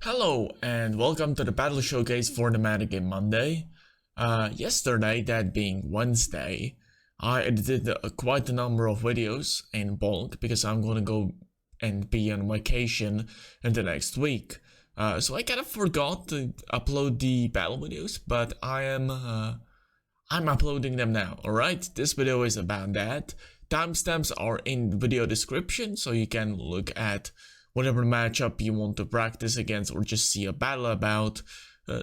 Hello and welcome to the battle showcase for the Metagame Monday. Yesterday, that being Wednesday, I edited quite a number of videos in bulk because I'm gonna go and be on vacation in the next week. So I kind of forgot to upload the battle videos, but I'm uploading them now. Alright, this video is about that. Timestamps are in the video description, so you can look at whatever matchup you want to practice against or just see a battle about.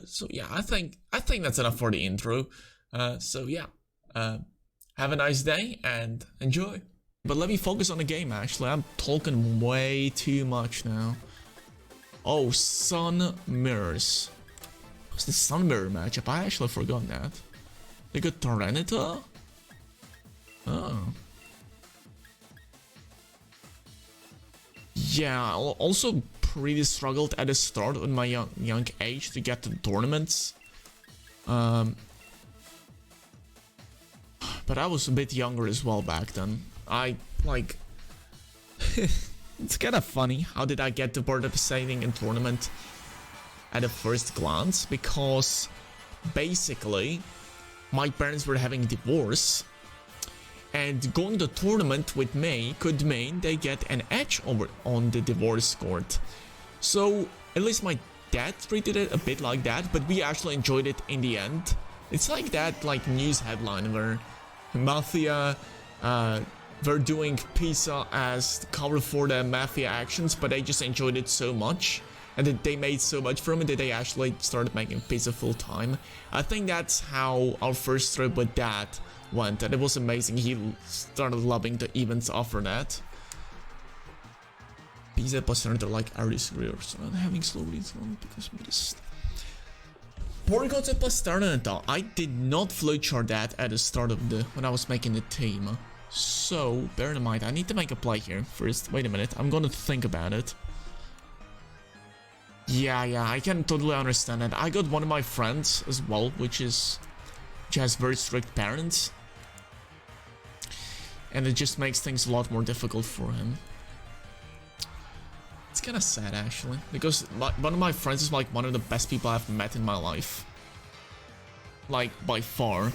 So yeah, I think that's enough for the intro. So yeah, have a nice day and enjoy. But let me focus on the game actually. I'm talking way too much now. Oh, Sun Mirrors. What's the Sun Mirror matchup? I actually forgot that. They got Tyranitar? Oh. Yeah, I also pretty struggled at the start in my young age to get to the tournaments. But I was a bit younger as well back then. It's kind of funny. How did I get to participating in tournament at a first glance? Because basically, my parents were having a divorce. And going to tournament with me could mean they get an edge over on the divorce court. So at least my dad treated it a bit like that, but we actually enjoyed it in the end. It's like that news headline where Mafia were doing pizza as the cover for the Mafia actions, but they just enjoyed it so much and that they made so much from it that they actually started making pizza full time. I think that's how our first trip with dad went, and it was amazing. He started loving the events after that. Pizza Passernator like Aries Rears. I'm having slowly because of this. Porygon Passernator. I did not flowchart that at the start of when I was making the team. So bear in mind, I need to make a play here first. Wait a minute, I'm gonna think about it. Yeah, I can totally understand that. I got one of my friends as well, which has very strict parents. And it just makes things a lot more difficult for him. It's kind of sad actually, because one of my friends is like one of the best people I've met in my life. Like by far.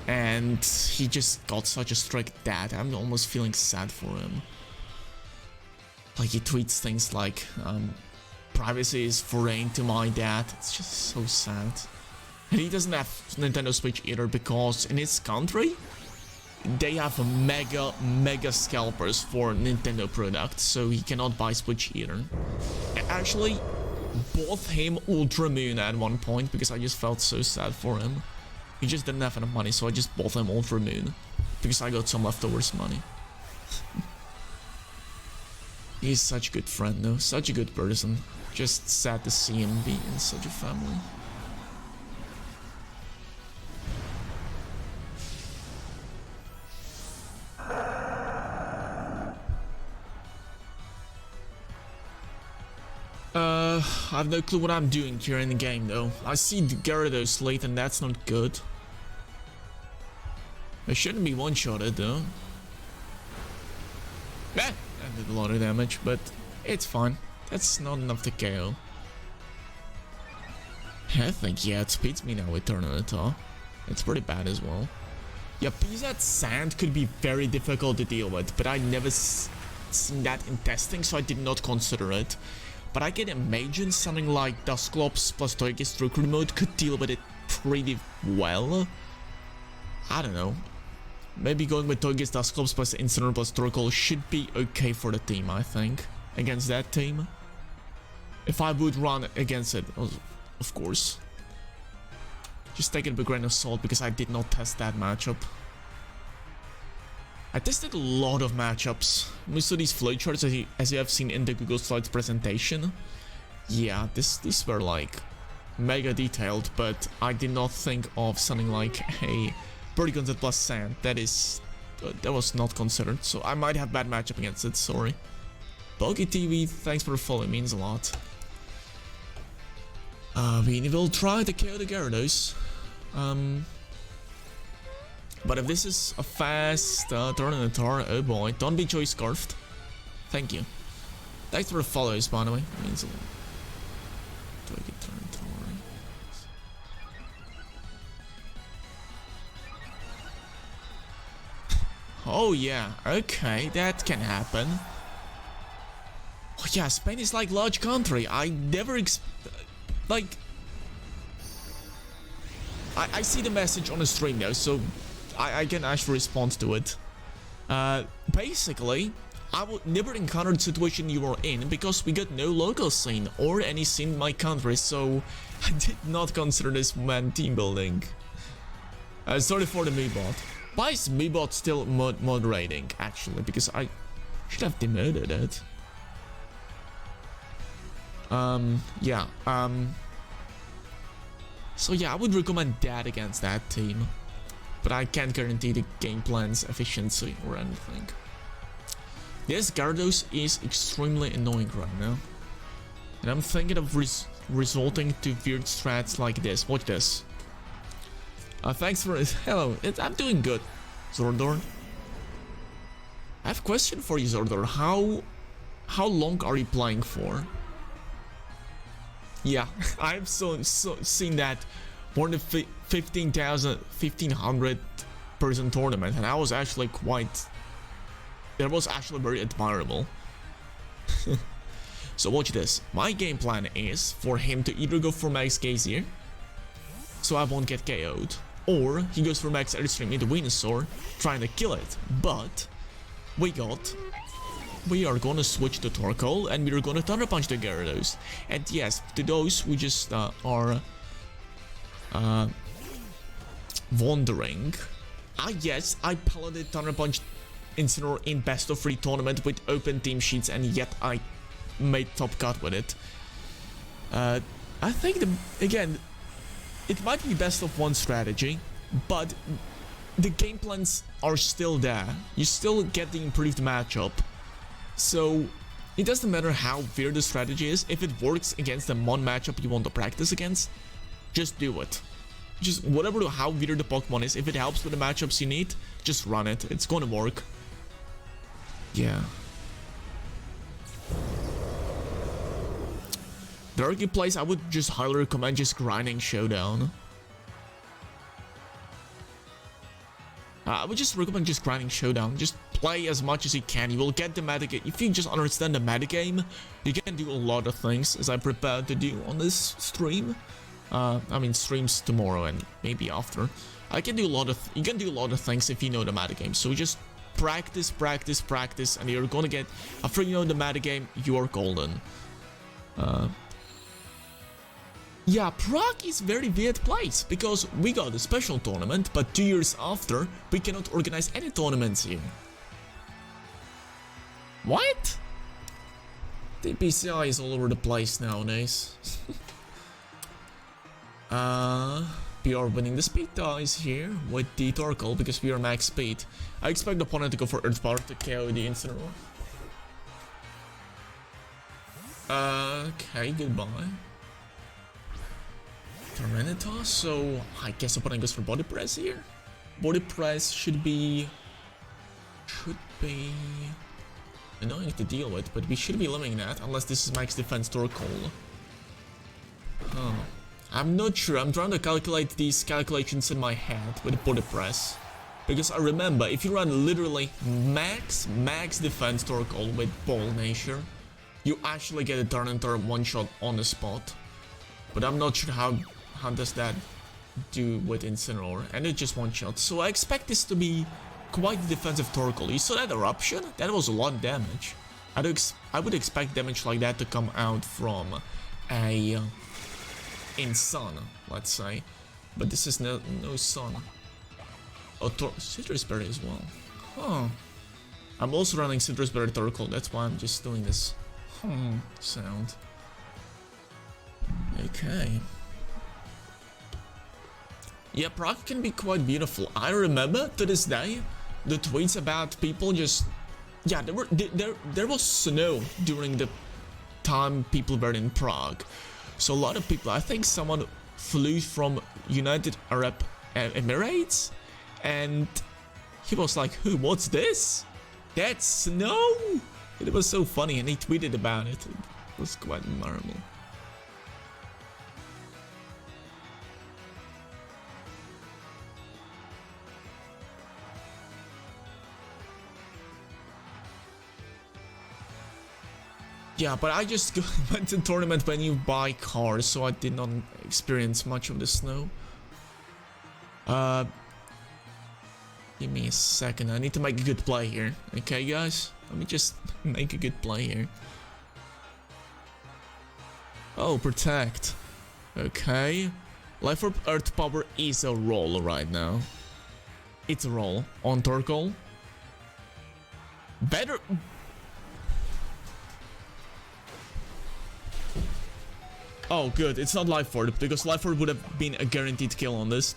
And he just got such a strict dad. I'm almost feeling sad for him. Like he tweets things like, privacy is foreign to my dad. It's just so sad. And he doesn't have Nintendo Switch either because in his country, they have a mega scalpers for Nintendo products, so he cannot buy Switch either. I actually bought him Ultra Moon at one point because I just felt so sad for him. He just didn't have enough money, so I just bought him Ultra Moon because I got some leftovers money. He's such a good friend though, such a good person. Just sad to see him be in such a family. I have no clue what I'm doing here in the game though. I see the Gyarados late and that's not good. I shouldn't be one-shotted though. That did a lot of damage, but it's fine. That's not enough to KO. I think yeah, it speeds me now with Tyranitar. It's pretty bad as well. Yeah, PZ Sand could be very difficult to deal with, but I never seen that in testing, so I did not consider it. But I can imagine something like Dusclops plus Togekiss Stroke Mode could deal with it pretty well. I don't know. Maybe going with Togekiss Dusclops plus Incineroar plus Torkoal should be okay for the team, I think. Against that team. If I would run against it, of course. Just take it with a grain of salt because I did not test that matchup. I tested a lot of matchups. Most of these flowcharts as you have seen in the Google Slides presentation. Yeah, these were like mega detailed, but I did not think of something like a Porygon Z plus Sand. That was not considered, so I might have bad matchup against it, sorry. Bulky TV, thanks for the follow, it means a lot. We will try to KO the Gyarados. But if this is a fast Tyranitar, oh boy, don't be choice scarfed. Thank you. Thanks for the follows, by the way. It means a lot. Do I get turned toward? Oh yeah, okay, that can happen. Oh yeah, Spain is like large country. I never like I see the message on the stream now, so I can actually respond to it. Basically, I would never encounter the situation you were in because we got no local scene or any scene in my country, so I did not consider this man team building. Sorry for the Meebot. Why is Meebot still moderating, actually? Because I should have demoted it. Yeah, so yeah, I would recommend that against that team. But I can't guarantee the game plan's efficiency or anything. This Gyarados is extremely annoying right now. And I'm thinking of resorting to weird strats like this. Watch this. Thanks for it. Hello, I'm doing good, Zordor. I have a question for you, Zordor. How long are you playing for? Yeah, I've seen that more than 1500 person tournament, and I was actually that was actually very admirable. So watch this. My game plan is for him to either go for Max Gaze here, so I won't get KO'd, or he goes for Max Airstream into Venusaur, trying to kill it. But we are gonna switch to Torkoal and we are gonna Thunder Punch the Gyarados. And yes, to those who just are wondering, yes, I piloted Thunder Punch Incineroar in best of 3 tournament with open team sheets, and yet I made top cut with it. I think again, it might be best of 1 strategy, but the game plans are still there. You still get the improved matchup. So it doesn't matter how weird the strategy is. If it works against the one matchup you want to practice against, just do it. Just whatever how weird the Pokemon is, if it helps with the matchups you need, just run it. It's gonna work. Yeah. The early plays, I would just highly recommend just grinding Showdown. I would just recommend just grinding Showdown. Just play as much as you can. You will get the metagame. If you just understand the metagame, you can do a lot of things, as I prepared to do on this stream. I mean, streams tomorrow and maybe after. You can do a lot of things if you know the metagame. So just practice, practice, practice, and you're gonna get, after you know the metagame, you are golden. Yeah, Prague is very weird place, because we got a special tournament, but 2 years after, we cannot organize any tournaments here. What? The PCI is all over the place nowadays. We are winning the speed ties here with the Torkoal because we are max speed. I expect the opponent to go for Earth Power to KO the Incineroar. Okay, goodbye. Tyranitar, so I guess opponent goes for Body Press here. Body Press should be annoying to deal with, but we should be limiting that unless this is max defense Torkoal. Huh. I'm not sure. I'm trying to calculate these calculations in my head with Body Press, because I remember if you run literally max defense Torkoal with Ball Nature, you actually get a Tyranitar one shot on the spot. But I'm not sure how does that do with Incineroar, and it just one shot. So I expect this to be quite a defensive Torkoal. You saw that eruption? That was a lot of damage. I would expect damage like that to come out from a in Sun, let's say. But this is no Sun. Oh, Citrus Berry as well. Huh. I'm also running Citrus Berry Torkoal, that's why I'm just doing this sound. Okay. Yeah, Prague can be quite beautiful. I remember to this day the tweets about people just, yeah, there was snow during the time people were in Prague. So a lot of people, I think someone flew from United Arab Emirates, and he was like, what's this? That's snow? It was so funny, and he tweeted about it. It was quite memorable. Yeah, but I just went to tournament when you buy cars, so I did not experience much of the snow. Give me a second. I need to make a good play here. Okay, guys? Let me just make a good play here. Oh, protect. Okay. Life Orb Earth Power is a roll right now. It's a roll. On Torkoal. Better... Oh, good. It's not Life Orb, because Life Orb would have been a guaranteed kill on this.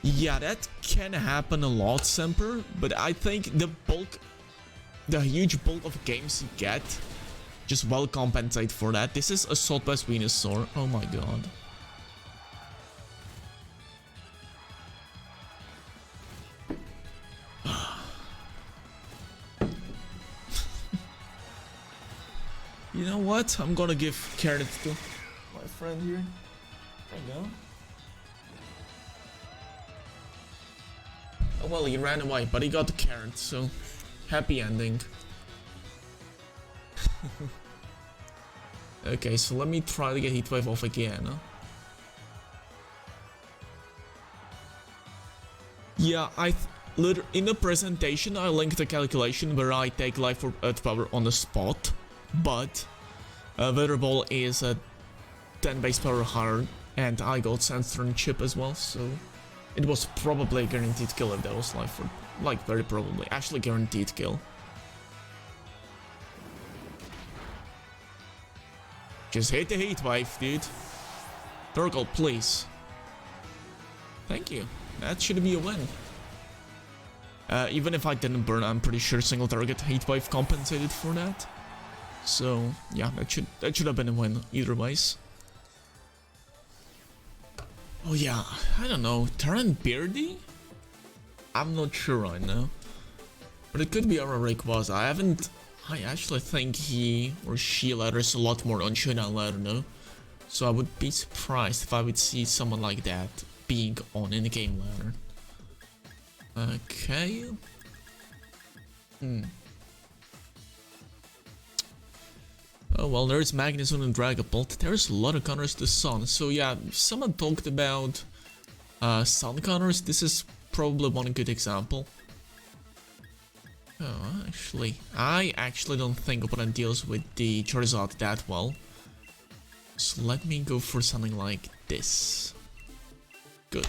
Yeah, that can happen a lot, Semper, but I think the huge bulk of games you get just well compensate for that. This is Assault West Venusaur. Oh my god. You know what? I'm gonna give credit to my friend here. There you go. Oh, well, he ran away, but he got the carrot, so happy ending. Okay, so let me try to get Heatwave off again. Huh? Yeah, in the presentation I linked a calculation where I take Life Orb Earth Power on the spot, but Weatherball is a 10 base power higher, and I got Sandstorm Chip as well, so it was probably a guaranteed kill if that was Life Orb. Like, very probably. Actually, guaranteed kill. Just hit the heat wave, dude. Torkoal, please. Thank you. That should be a win. Even if I didn't burn, I'm pretty sure single target heat wave compensated for that. So, yeah, that should have been a win either ways. Oh yeah, I don't know, Terran Beardy? I'm not sure right now. But it could be our Rayquaza. I actually think he or she ladders a lot more on Showdown ladder now. So I would be surprised if I would see someone like that being on in the game ladder. Okay. Oh well, there's Magnezone and Dragapult. There's a lot of counters to Sun. So yeah, someone talked about Sun counters. This is probably one good example. Oh, I actually don't think opponent deals with the Charizard that well. So let me go for something like this. Good.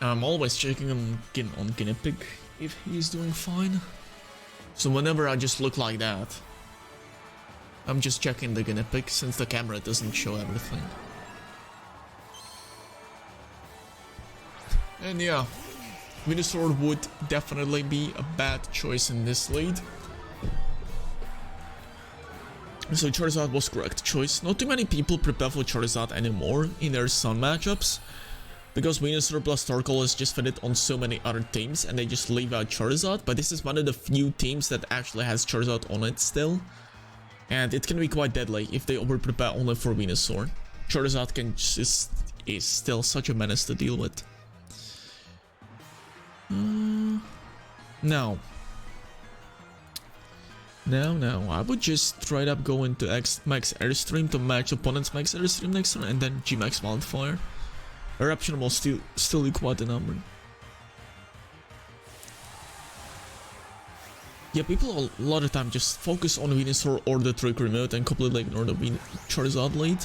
I'm always checking on Guinea Pig if he's doing fine. So whenever I just look like that, I'm just checking the Guinea Pig since the camera doesn't show everything. And yeah, Venusaur would definitely be a bad choice in this lead. So Charizard was correct choice. Not too many people prepare for Charizard anymore in their Sun matchups, because Venusaur plus Torkoal is just fitted on so many other teams and they just leave out Charizard, but this is one of the few teams that actually has Charizard on it still. And it can be quite deadly if they over-prepare only for Venusaur. Charizard is still such a menace to deal with. No, I would just straight up go into Max Airstream to match opponent's Max Airstream next turn and then G-Max Wildfire. Eruption will still be quite a number. Yeah, people a lot of time just focus on Venusaur or the Trick Remote and completely ignore the Charizard lead.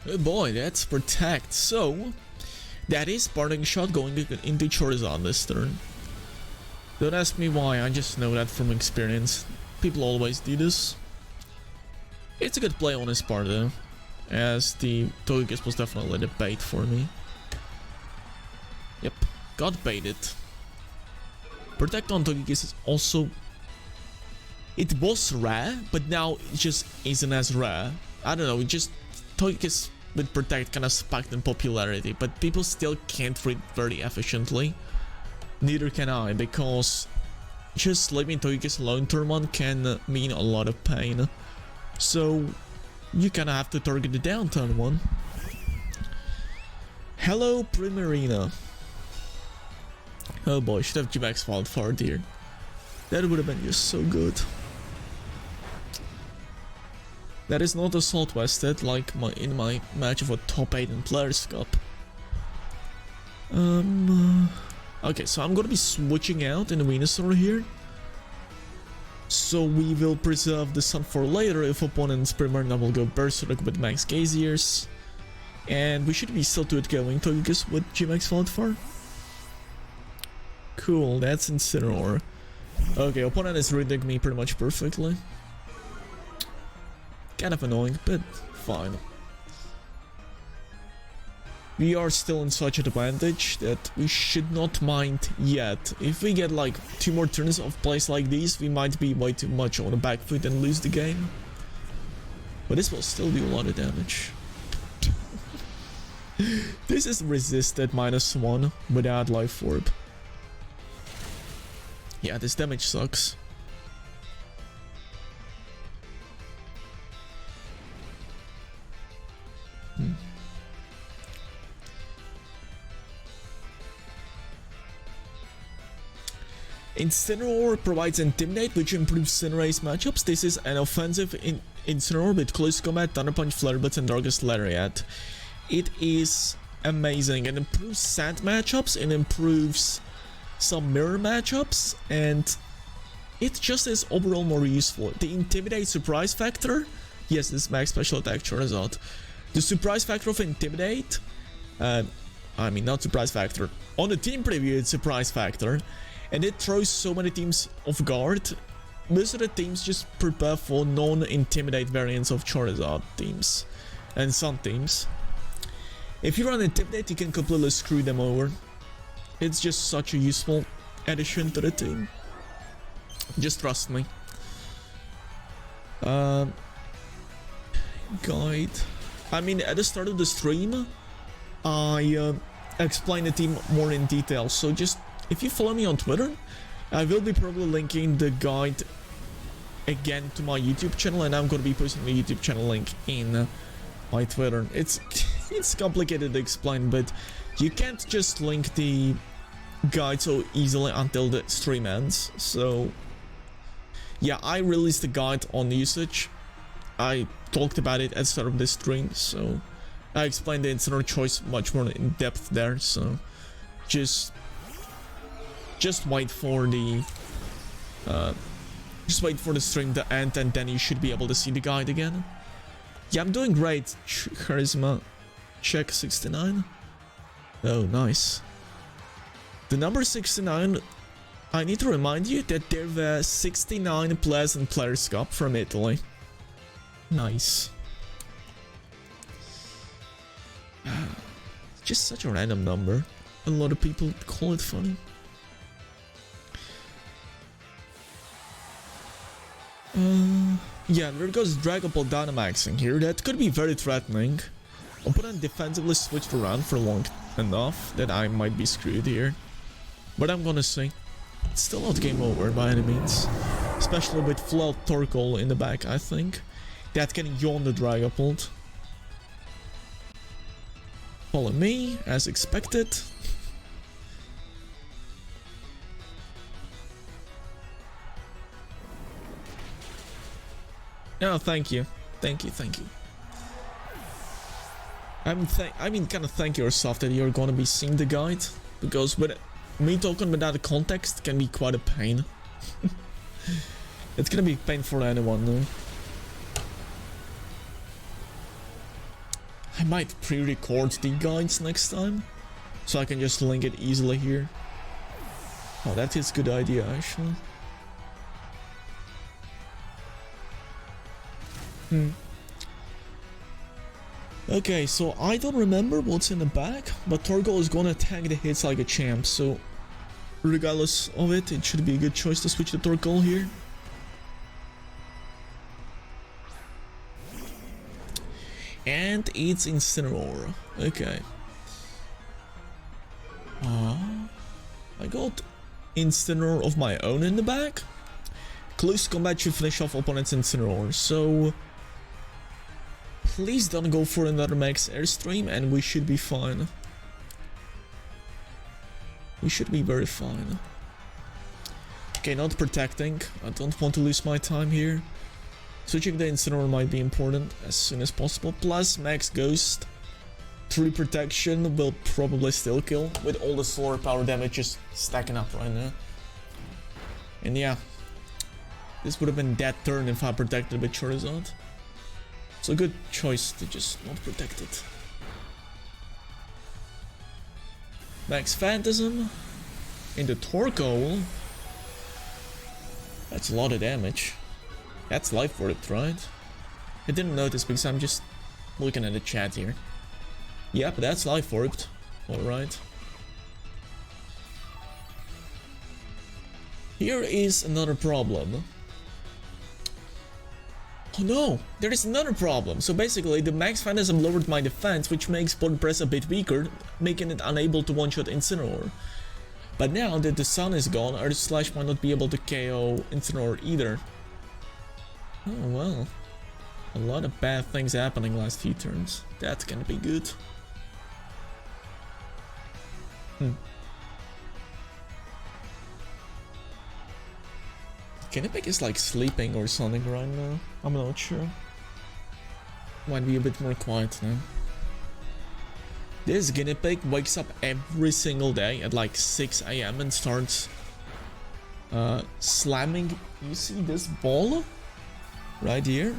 Oh boy, that's Protect. So, that is Parting Shot going into Charizard this turn. Don't ask me why, I just know that from experience. People always do this. It's a good play on his part though, as the Togekiss was definitely the bait for me. Yep, got baited. Protect on Togekiss is also It was rare, but now it just isn't as rare. I don't know, it just Togekiss with Protect kind of spiked in popularity, but people still can't read very efficiently. Neither can I, because just leaving Togekiss alone turn 1 can mean a lot of pain. So you kinda have to target it down turn 1. Hello, Primarina. Oh boy, should have G-Max Wildfire here. That would have been just so good. That is not Assault Vested like in my match of a top 8 in Players Cup. Okay, so I'm gonna be switching out in the Venusaur here. So we will preserve the Sun for later if opponent's Primarina will go Berserk with Max Gaziers. And we should be still to it going Togekiss with G-Max Wildfire. Cool, that's Incineroar. Okay, opponent is reading me pretty much perfectly. Kind of annoying, but fine. We are still in such an advantage that we should not mind yet. If we get like 2 more turns of plays like these, we might be way too much on the back foot and lose the game. But this will still do a lot of damage. This is resisted -1 without Life Orb. Yeah, this damage sucks. Incineroar provides Intimidate, which improves Cinerace matchups. This is an offensive Incineroar with Close Combat, Thunder Punch, Flare Blitz, and Darkest Lariat. It is amazing. It improves Sand matchups, it improves some Mirror matchups, and it just is overall more useful. The Intimidate Surprise Factor, yes, this is Max Special Attack Charizard. The Surprise Factor of Intimidate, I mean not Surprise Factor, on the team preview it's Surprise Factor, and it throws so many teams off guard. Most of the teams just prepare for non-Intimidate variants of Charizard teams, and some teams. If you run Intimidate, you can completely screw them over. It's just such a useful addition to the team. Just trust me. Guide. I mean, at the start of the stream, I explained the team more in detail. So just, if you follow me on Twitter, I will be probably linking the guide again to my YouTube channel, and I'm going to be posting the YouTube channel link in my Twitter. It's complicated to explain, but you can't just link the guide so easily until the stream ends. So yeah, I released the guide on usage. I talked about it at the start of this stream, so I explained the Incineroar choice much more in depth there. So just wait for the stream to end, and then you should be able to see the guide again. Yeah, I'm doing great. Charisma check 69. Oh, nice. The number 69, I need to remind you that there were 69 players in Players Cup from Italy. Nice. Just such a random number. A lot of people call it funny. Yeah, there goes Dragapult Dynamaxing here. That could be very threatening. Opponent defensively switched around for long enough that I might be screwed here. But I'm gonna say, it's still not game over by any means. Especially with Flood Torkoal in the back, I think. That can yawn the Dragapult. Follow me, as expected. Oh, thank you. Thank you. I mean, kind of thank yourself that you're gonna be seeing the guide, because with me talking without context can be quite a pain. It's gonna be a pain for anyone, though. I might pre-record the guides next time, so I can just link it easily here. Oh, that is a good idea, actually. Okay, so I don't remember what's in the back, but Torkoal is gonna tank the hits like a champ, so regardless of it, it should be a good choice to switch to Torkoal here. And it's Incineroar. Okay. I got Incineroar of my own in the back. Close combat should finish off opponent's Incineroar, so please don't go for another max airstream and we should be fine. We should be very fine. Okay, not protecting. I don't want to lose my time here. Switching the Incineroar might be important as soon as possible. Plus, max Ghost. 3 protection will probably still kill with all the solar power damage just stacking up right now. And yeah, this would have been dead turn if I protected with Charizard. It's a good choice to just not protect it. Max Phantasm into Torkoal. That's a lot of damage. That's life for it, right? I didn't notice because I'm just looking at the chat here. Yep, that's life orbed. Alright. Here is another problem. Oh no, there is another problem. So basically, the Max Phantasm lowered my defense, which makes Button Press a bit weaker, making it unable to one-shot Incineroar. But now that the sun is gone, Earth Slash might not be able to KO Incineroar either. Oh well. A lot of bad things happening last few turns. That's gonna be good. Guinea is like sleeping or something right now. I'm not sure. Might be a bit more quiet now. This guinea pig wakes up every single day at like 6 AM and starts slamming. You see this ball right here?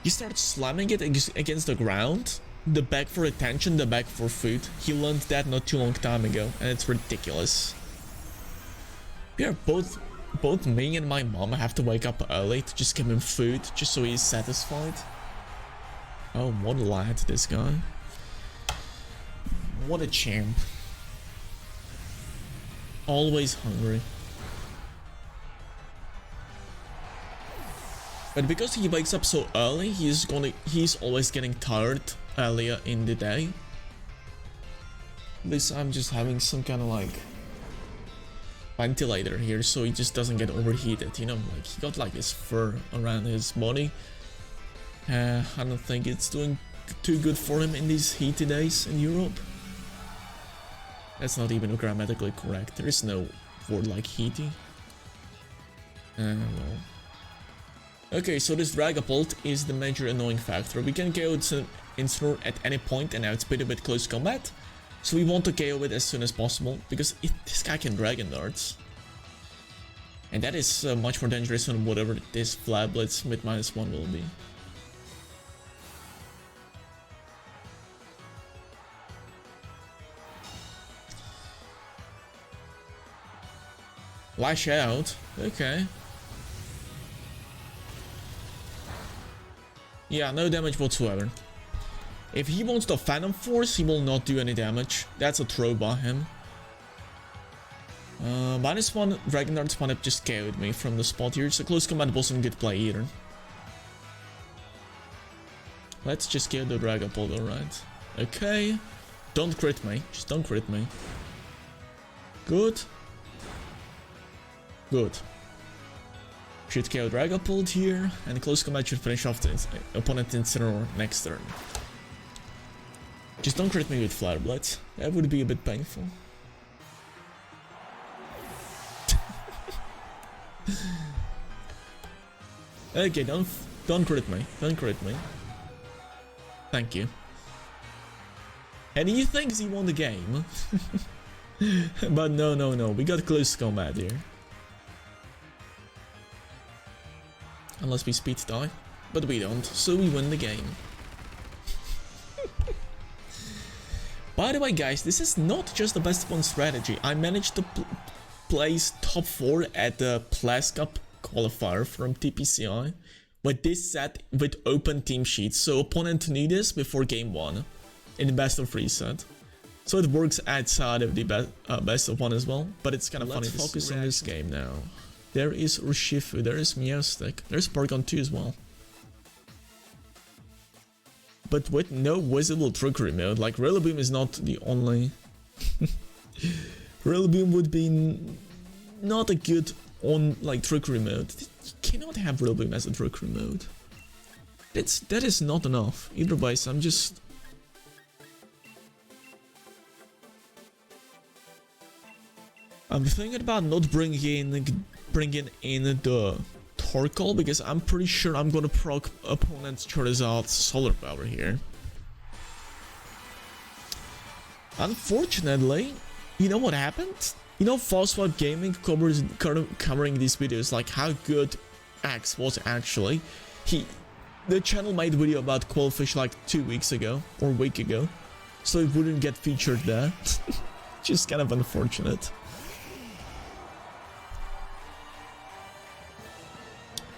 He starts slamming it against the ground. The back for attention, the back for food. He learned that not too long time ago, and it's ridiculous. We are both me and my mom have to wake up early to just give him food, just so he's satisfied. Oh, what a lad, this guy. What a champ. Always hungry. But because he wakes up so early, he's always getting tired earlier in the day. This I'm just having some kind of like ventilator here so he just doesn't get overheated, you know, like he got like his fur around his body. I don't think it's doing too good for him in these heaty days in Europe. That's not even grammatically correct. There is no word like heaty. Well. Okay, so this Dragapult is the major annoying factor. We can KO Incineroar at any point, and now it's pretty bit close combat. So we want to KO it as soon as possible, because this guy can Dragon Darts. And that is much more dangerous than whatever this Flab Blitz with -1 will be. Lash out, okay. Yeah, no damage whatsoever. If he wants the Phantom Force, he will not do any damage. That's a throw by him. -1 Dragon Dart spawn up just KO'd me from the spot here, so close combat wasn't good play either. Let's just kill the Dragapult, alright. Okay. Don't crit me. Just don't crit me. Good. Good. Should KO Dragapult here, and close combat should finish off the opponent Incineroar next turn. Just don't crit me with Flare Blitz. That would be a bit painful. Okay, don't crit me. Don't crit me. Thank you. And he thinks he won the game. But no. We got close combat here. Unless we speed die. But we don't, so we win the game. By the way, guys, this is not just the best of one strategy. I managed to place top 4 at the Plas Cup qualifier from TPCI with this set with open team sheets, so opponent knew this before game 1 in the best of 3 set. So it works outside of the best of 1 as well, but it's kind of funny to focus on this game now. There is Urshifu, there is Meowstic, there's Porygon 2 as well. but with no visible trickery mode. Like, Rillaboom is not the only... Rillaboom would be not a good trickery mode. You cannot have Rillaboom as a trickery mode. That is not enough. Either way, so I'm thinking about not bringing in the Torkoal, because I'm pretty sure I'm gonna proc opponent's Charizard's Solar Power here. Unfortunately, you know what happened? You know, Fastwipe Gaming covering these videos, like how good X was actually. The channel made a video about Quillfish like 2 weeks ago, or a week ago, so it wouldn't get featured there. Just kind of unfortunate.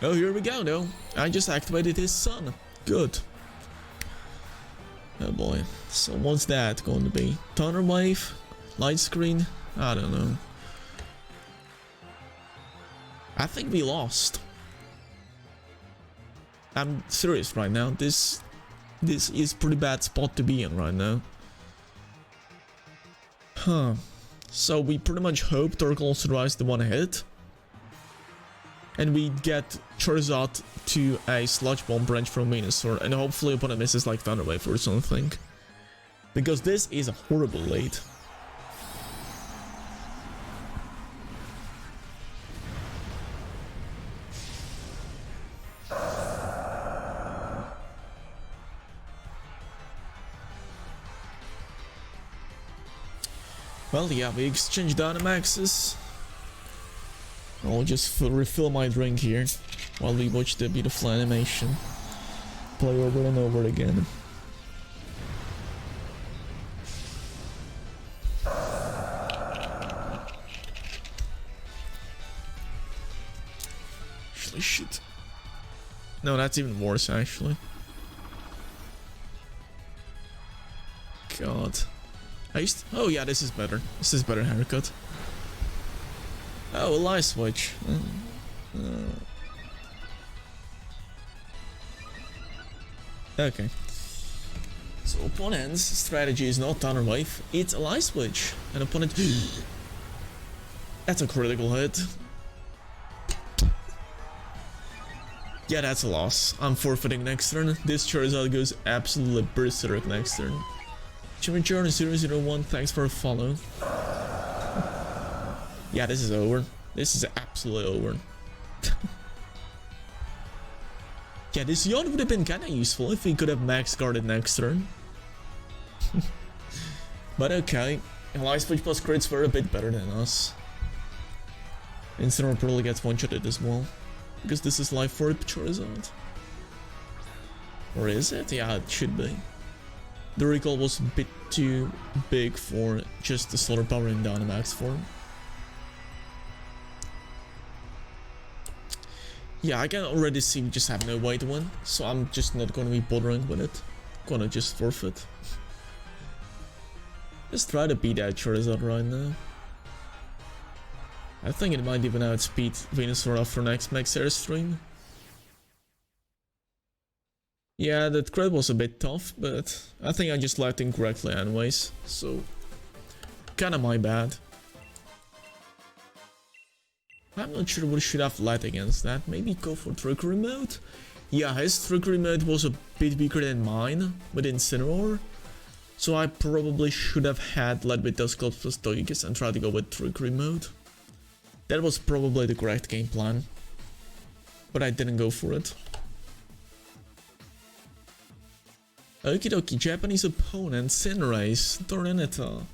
Oh, here we go, though. I just activated his sun. Good. Oh boy. So what's that going to be? Thunder Wave? Light Screen? I don't know. I think we lost. I'm serious right now. This is pretty bad spot to be in right now. Huh. So we pretty much hope Torkoal survives the one hit. And we get Charizard to a Sludge Bomb branch from Venusaur, and hopefully opponent misses like Thunder Wave or something. Because this is a horrible lead. Well, yeah, we exchange Dynamaxes. I'll just refill my drink here while we watch the beautiful animation play over and over again. Actually, shit. No, that's even worse, actually. God. Oh yeah, this is better. This is better haircut. Oh, a light switch. Okay. So opponent's strategy is not Thunder Wave, it's a light switch. And opponent... That's a critical hit. Yeah, that's a loss. I'm forfeiting next turn. This Charizard goes absolutely berserk next turn. Chimichurn 001, thanks for a follow. Yeah, this is over. This is absolutely over. Yeah, this yawn would have been kinda useful if he could have max guarded next turn. But okay. Light Switch plus crits were a bit better than us. Incineroar probably gets one-shotted as well. Because this is Life Orb Charizard. Or is it? Yeah, it should be. The recall was a bit too big for just the Solar Power in Dynamax form. Yeah, I can already see we just have no way to win, so I'm just not gonna be bothering with it. Gonna just forfeit. Just try to beat that Charizard right now. I think it might even outspeed Venusaur after next Max Airstream. Yeah, that crit was a bit tough, but I think I just left incorrectly anyways, so kinda my bad. I'm not sure what should have led against that. Maybe go for Trickery mode? Yeah, his Trickery mode was a bit weaker than mine with Incineroar. So I probably should have had led with Dusclops plus Togekiss and tried to go with Trickery mode. That was probably the correct game plan. But I didn't go for it. Okie dokie, Japanese opponent, Cinderace, Tornadus.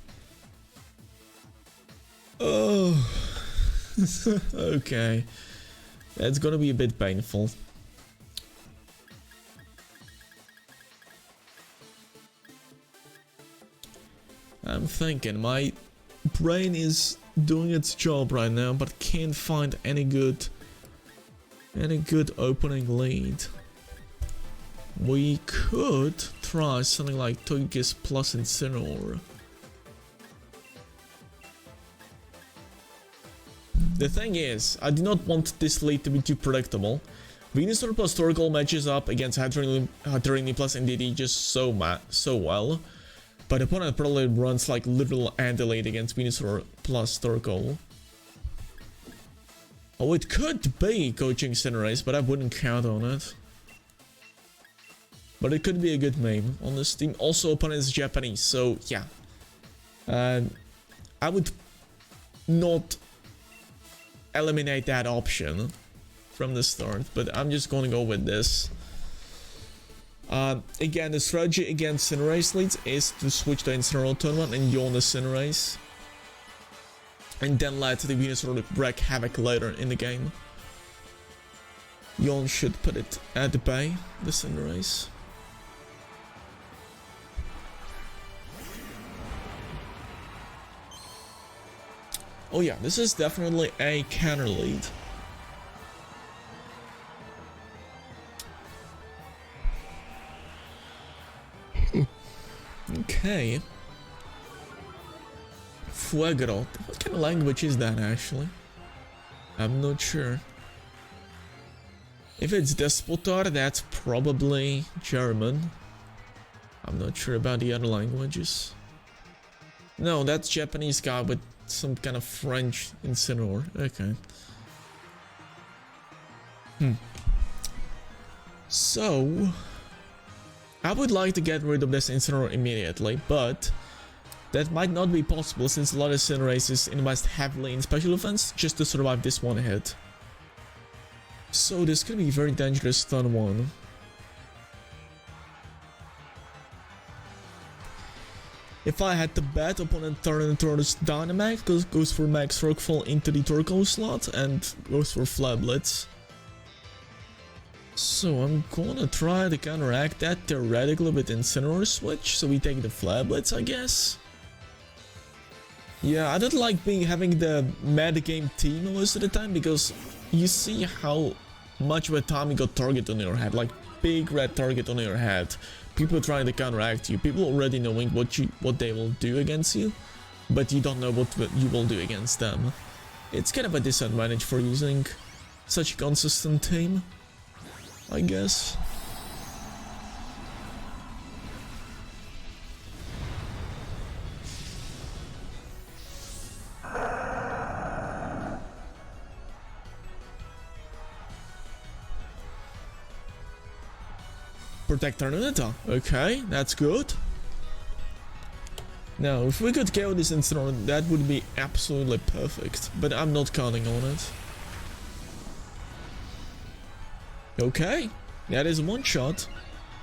Oh... Okay, that's gonna be a bit painful. I'm thinking my brain is doing its job right now, but can't find any good opening lead. We could try something like Togekiss plus Incineroar. The thing is, I do not want this lead to be too predictable. Venusaur plus Torkoal matches up against Hatterene plus NDD just so well. But opponent probably runs like literal Andalite against Venusaur plus Torkoal. Oh, it could be coaching Cinderace, but I wouldn't count on it. But it could be a good meme on this team. Also, opponent is Japanese, so yeah. I would not eliminate that option from the start, but I'm just gonna go with this. Again, the strategy against Cinderace leads is to switch to Incineroar turn 1 and yawn the Cinderace. And then let the Venusaur wreak havoc later in the game. Yawn should put it at the bay, the Cinderace. Oh yeah, this is definitely a counter lead. Okay. Fuegrot. What kind of language is that actually? I'm not sure. If it's Despotar, that's probably German. I'm not sure about the other languages. No, that's Japanese guy with some kind of French Incineroar. Okay. So, I would like to get rid of this Incineroar immediately, but that might not be possible since a lot of Cinderaces invest heavily in special defense just to survive this one hit. So this could be very dangerous turn 1. If I had to bet, opponent turn towards Dynamax, goes for Max Rockfall into the Torkoal slot and goes for Flablets. So I'm gonna try to counteract that theoretically with Incineroar switch, so we take the Flablets, I guess. Yeah, I don't like having the metagame team most of the time because you see how much of a time you got target on your head, like big red target on your head. People trying to counteract you, people already knowing what they will do against you, but you don't know what you will do against them. It's kind of a disadvantage for using such a consistent team, I guess. Protect Tornadus. Okay, that's good. Now, if we could KO this Incineroar, that would be absolutely perfect, but I'm not counting on it. Okay, that is one shot,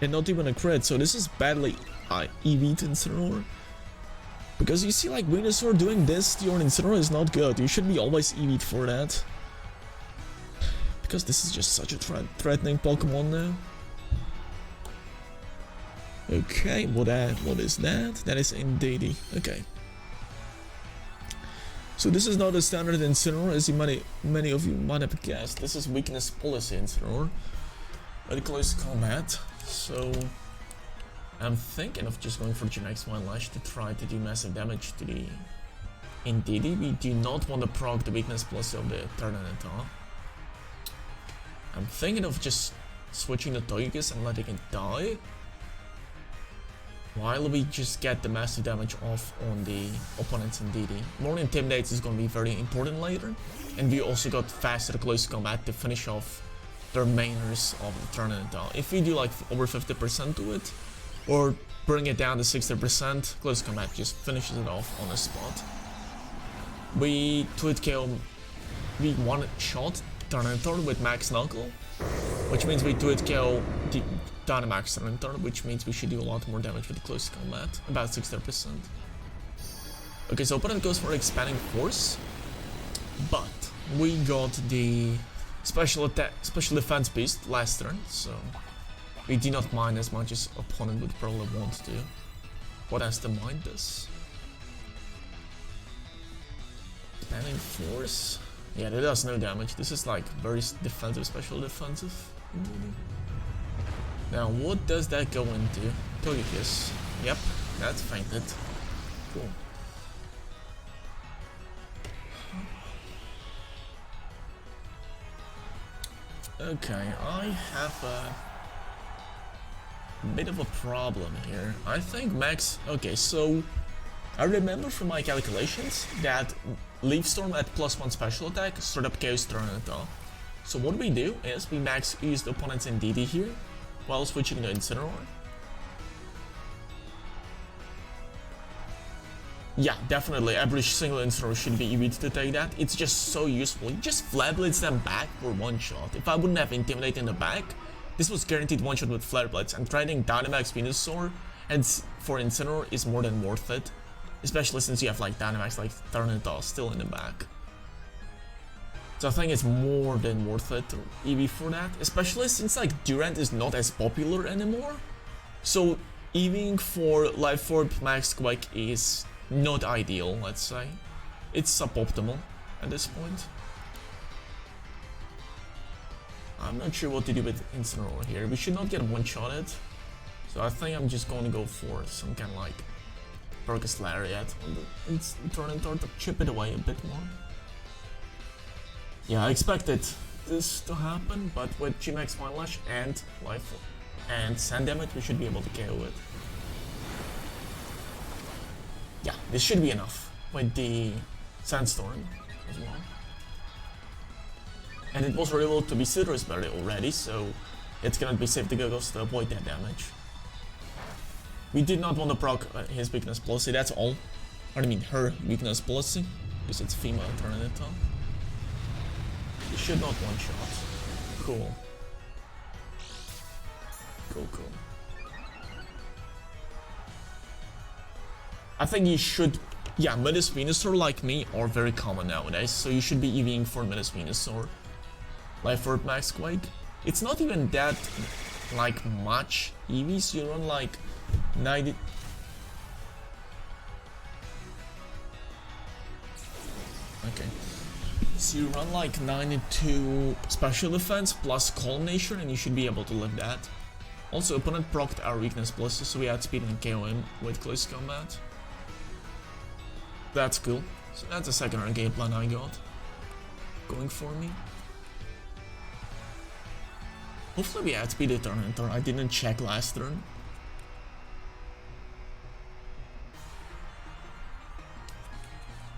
and not even a crit, so this is badly EV'd Incineroar. Because you see, like, Venusaur doing this to your Incineroar is not good, you should be always EV'd for that. Because this is just such a threatening Pokemon now. Okay, what is that? That is indeed. Okay. So this is not a standard Incineroar, as many of you might have guessed. This is weakness policy Incineroar with close combat. So I'm thinking of just going for Genex One Lash to try to do massive damage to the Indeedee. We do not want to proc the weakness policy of the Tyranitar. I'm thinking of just switching the Togekiss and letting it die, while we just get the massive damage off on the opponent's Indeedee. More Intimidates is going to be very important later, and we also got faster close combat to finish off the remainers of the Tyranitar. If we do like over 50% to it, or bring it down to 60%, close combat just finishes it off on the spot. We one-shot Tyranitar with Max Knuckle, which means we 2-hit KO the Dynamax Tyranitar, which means we should do a lot more damage with close combat, about 60%. Okay, so opponent goes for Expanding Force, but we got the special defense beast last turn, so we do not mind as much as opponent would probably want to. What has to mind this? Expanding Force. Yeah, that does no damage. This is like very defensive, special defensive. Now, what does that go into? Togekiss. Yep, that's fainted. Cool. Okay, I have a bit of a problem here. I think Max... Okay, so I remember from my calculations that Leaf Storm at +1 special attack straight up KOs Tyranitar. So what we do is we max use the opponents in DD here while switching to Incineroar. Yeah, definitely every single Incineroar should be EV to take that. It's just so useful. You just Flare Blitz them back for one shot. If I wouldn't have Intimidate in the back, this was guaranteed one shot with Flare Blitz, and trading Dynamax Venusaur and for Incineroar is more than worth it. Especially since you have like Dynamax like Tyranitar still in the back. So I think it's more than worth it to EV for that. Especially since like Durant is not as popular anymore. So EVing for Life Orb Max Quake is not ideal, let's say. It's suboptimal at this point. I'm not sure what to do with Incineroar here. We should not get one-shotted. So I think I'm just going to go for some kind of like Darkest Lariat on the Tyranitar to chip it away a bit more. Yeah, I expected this to happen, but with G-Max Fine Lash and Life and Sand Damage, we should be able to KO it. Yeah, this should be enough with the Sandstorm as well. And it was able to be Citrus Berry already, so it's gonna be safe to go to avoid that damage. We did not want to proc his weakness policy, that's all. Or I mean her weakness policy, because it's female Tyranitar. You should not one-shot. Cool. Cool. I think you should... Yeah, Metis Venusaur like me are very common nowadays, so you should be EVing for Metis Venusaur. Life Orb Max Quake. It's not even that, like, much EVs, you run like 90... Okay. So you run like 92 special defense plus Calm Nature and you should be able to live that. Also, opponent procced our weakness plus, so we outspeed and KO him with Close Combat. That's cool. So that's the second game plan I got going for me. Hopefully we outspeed the Tyranitar. I didn't check last turn.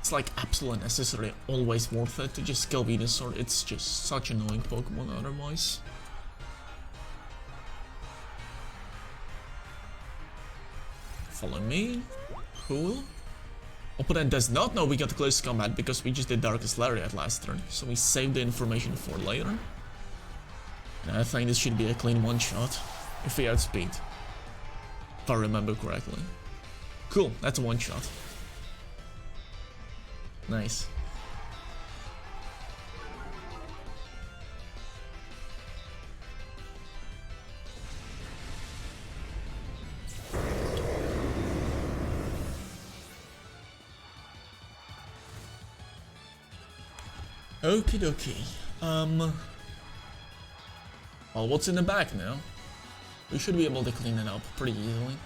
It's like absolutely necessary, always worth it to just kill Venusaur. It's just such an annoying Pokemon otherwise. Follow me. Cool. Opponent does not know we got Close Combat because we just did Darkest Lariat last turn, so we saved the information for later. And I think this should be a clean one-shot if we outspeed, if I remember correctly. Cool, that's a one-shot. Nice. Okie dokie. Well, what's in the back now? We should be able to clean it up pretty easily.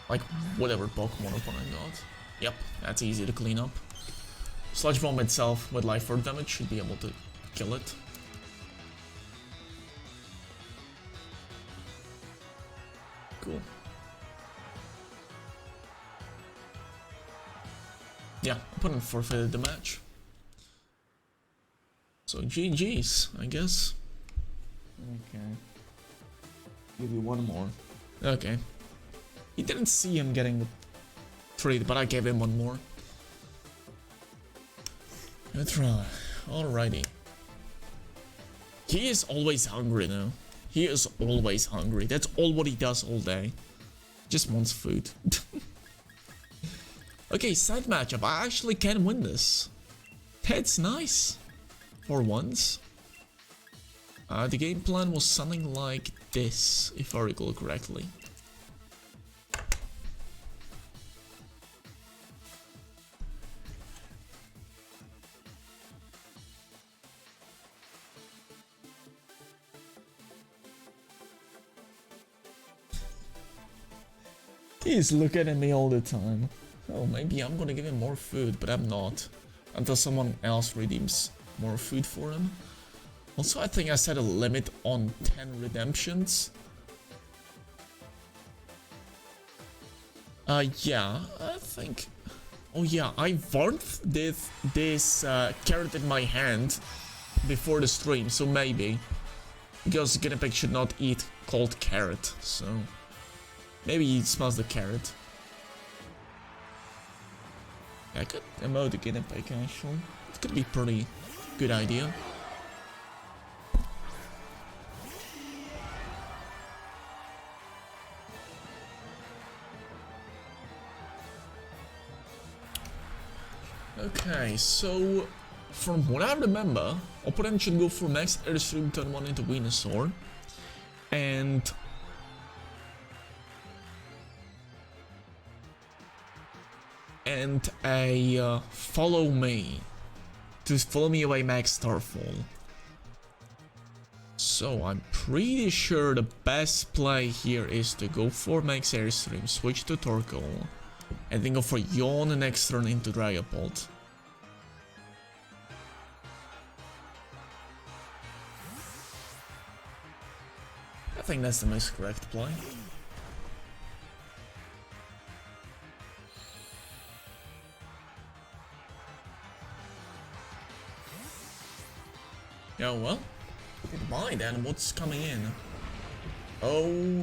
Like, whatever Pokemon opponent got. Yep, that's easy to clean up. Sludge Bomb itself with Life Orb damage should be able to kill it. Cool. Yeah, opponent forfeited the match. So GG's, I guess. Okay. Give you one more. Okay. He didn't see him getting the trade, but I gave him one more. Good try. Alrighty. He is always hungry now. He is always hungry. That's all what he does all day. Just wants food. Okay, side matchup. I actually can win this. That's nice. For once. The game plan was something like this, if I recall correctly. He's looking at me all the time. Oh, maybe I'm gonna give him more food, but I'm not. Until someone else redeems more food for him. Also, I think I set a limit on 10 redemptions. Yeah, I think... Oh yeah, I warned this carrot in my hand before the stream, so maybe. Because Guinea should not eat cold carrot, so... Maybe he smells the carrot. I could emote the guinea pig actually. It could be pretty good idea. Okay, so from what I remember, opponent should go for max airstream turn 1 into Venusaur. And a follow me away max Starfall. So I'm pretty sure the best play here is to go for max airstream, switch to Torkoal, and then go for Yawn next turn into Dragapult. I think that's the most correct play. Yeah, well, goodbye then, what's coming in? Oh